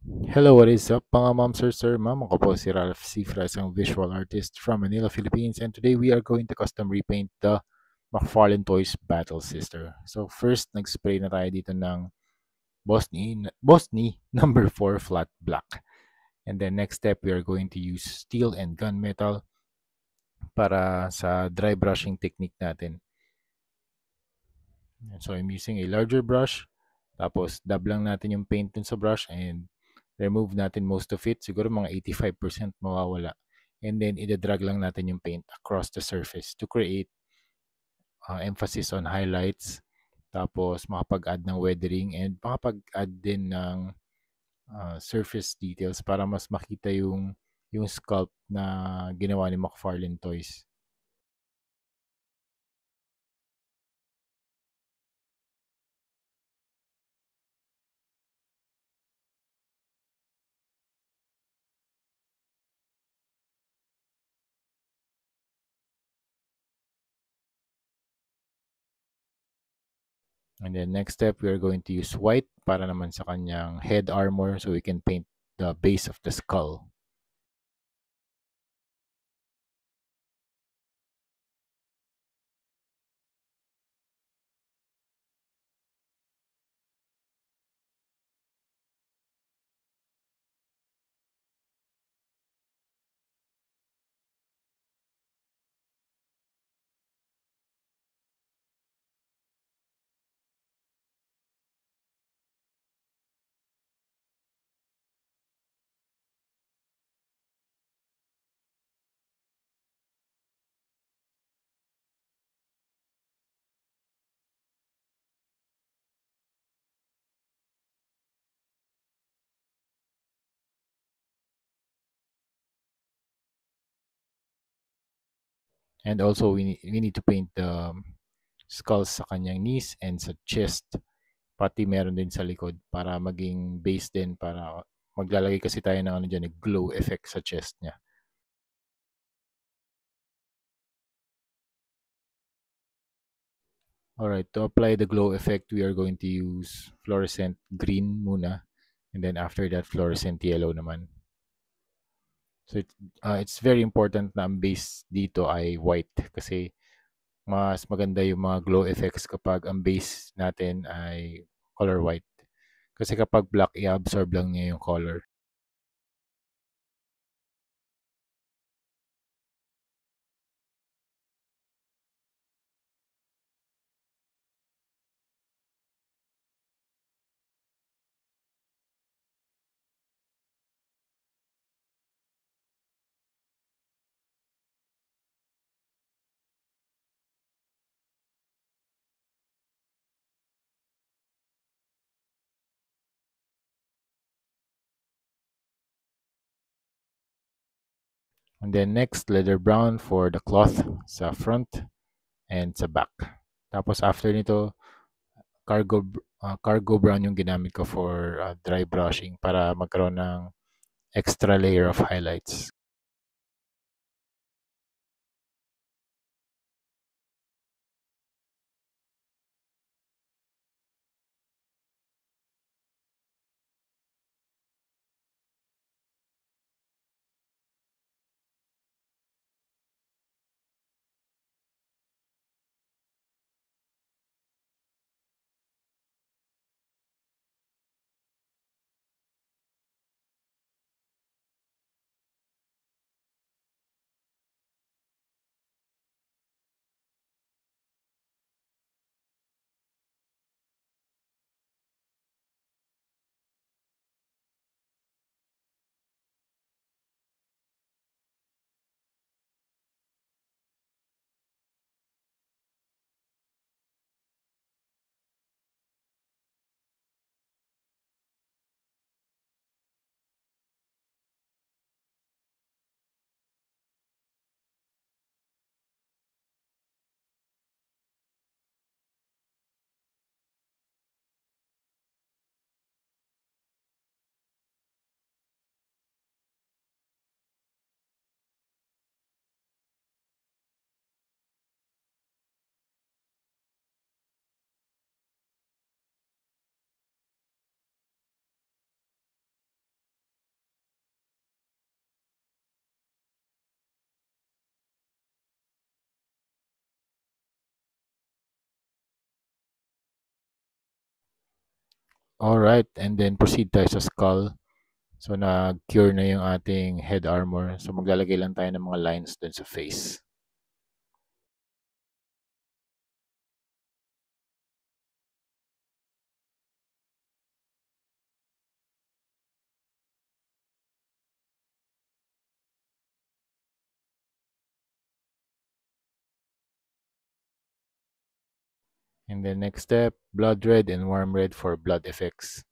Hello, what is up mga ma'am, sir, ma'am? Ako po si Ralph Cifra, isang visual artist from Manila, Philippines. And today we are going to custom repaint the McFarlane Toys Battle Sister. So first, nag-spray na tayo dito ng Bosny number 4 flat black. And then next step, we are going to use steel and gunmetal para sa dry brushing technique natin. So I'm using a larger brush. Tapos dab lang natin yung paint dun sa brush and remove natin most of it. Siguro mga 85% mawawala. And then ida-drag lang natin yung paint across the surface to create emphasis on highlights. Tapos makapag-add ng weathering and makapag-add din ng surface details para mas makita yung sculpt na ginawa ni McFarlane Toys. And then next step, we are going to use white para naman sa kanyang head armor so we can paint the base of the skull. And also, we need to paint the skulls sa kanyang knees and sa chest. Pati meron din sa likod para maging base din para maglalagay kasi tayo ng ano dyan, glow effect sa chest niya. Alright, to apply the glow effect, we are going to use fluorescent green muna. And then after that, fluorescent yellow naman. So it's very important na ang base dito ay white kasi mas maganda yung mga glow effects kapag ang base natin ay color white. Kasi kapag black, i-absorb lang niya yung color. And then next, leather brown for the cloth sa front and sa back. Tapos after nito, cargo brown yung ginamit ko for dry brushing para magkaroon ng extra layer of highlights. Alright, and then proceed tayo sa skull. So, nag-cure na yung ating head armor. So, maglalagay lang tayo ng mga lines dun sa face. And then next step, blood red and warm red for blood effects.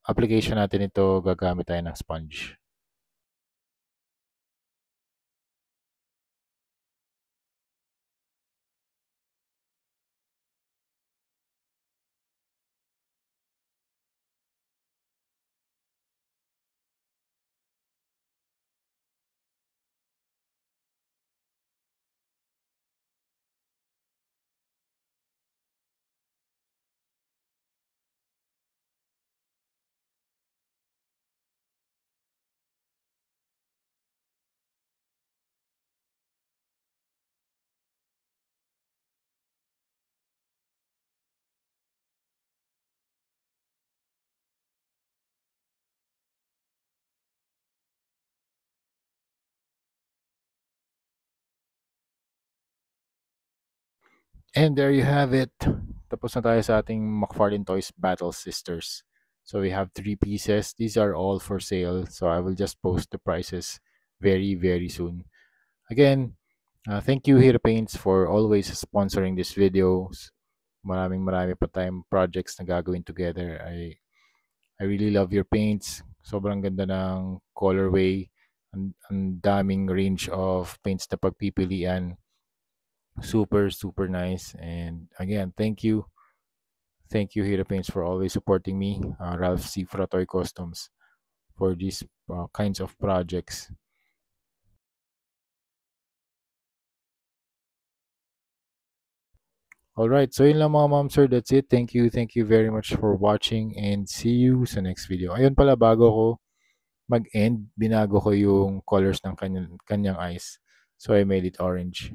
Application natin ito, gagamit tayo ng sponge. And there you have it. Tapos na tayo sa ating McFarlane Toys Battle Sisters. So we have 3 pieces. These are all for sale. So I will just post the prices very, very soon. Again, thank you Hero Paints for always sponsoring these videos. Marami pa tayong projects na gagawin together. I really love your paints. Sobrang ganda ng colorway. Ang daming range of paints na pagpipilian. Super, super nice. And again, thank you. Thank you, Hero Paints, for always supporting me, Ralph C. Fratoy Customs, for these kinds of projects. Alright, so yun lang mga ma'am sir, that's it. Thank you very much for watching and see you sa next video. Ayun pala, bago ko mag-end, binago ko yung colors ng kanyang eyes. So I made it orange.